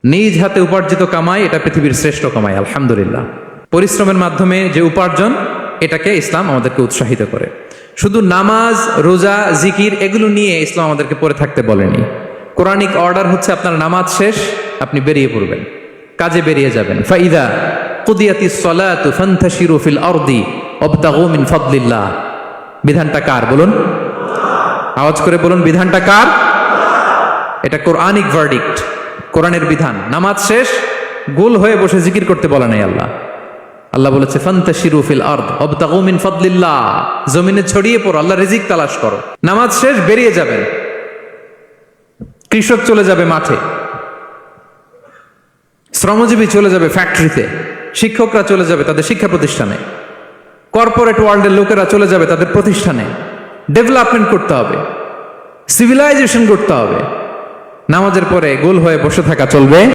নিজ হাতে উপার্জিত কামাই এটা পৃথিবীর শ্রেষ্ঠ কামাই, আলহামদুলিল্লাহ। পরিশ্রমের মাধ্যমে যে উপার্জন, এটাকে ইসলাম আমাদেরকে উৎসাহিত করে। শুধু নামাজ, রোজা, জিকির এগুলো নিয়ে ইসলাম আমাদেরকে পড়ে থাকতে বলেনি। কোরআনিক অর্ডার হচ্ছে আপনার নামাজ শেষ, আপনি বেরিয়ে পড়বেন, কাজে বেরিয়ে যাবেন। ফাইদা কুদিয়াতিস সালাতু ফান্তাশিরু ফিল আরদি ওয়াবতাগু মিন ফাদলিল্লাহ। বিধানটা কার বলুন? আওয়াজ করে বলুন, বিধানটা কার? এটা কোরআনিক ভার্ডিক্ট, কোরআনের বিধান। নামাজ শেষ, গোল হয়ে বসে জিকির করতে বলে নাই আল্লাহ। আল্লাহ বলেছে ফান্তাশিরু ফিল আরদ ওয়াবতাগু মিন ফাদলিল্লাহ, জমিনে ছড়িয়ে পড়ো, আল্লাহ রিজিক তালাশ করো। নামাজ শেষ বেরিয়ে যাবেন, কৃষক চলে যাবে মাঠে, শ্রমজীবী চলে যাবে ফ্যাক্টরিতে, শিক্ষকরা চলে যাবে তাদের শিক্ষা প্রতিষ্ঠানে, কর্পোরেট ওয়ার্ল্ডের লোকেরা চলে যাবে তাদের প্রতিষ্ঠানে। ডেভেলপমেন্ট করতে হবে, সিভিলাইজেশন করতে হবে। নামাজের পরে গোল হয়ে বসে থাকা চলবে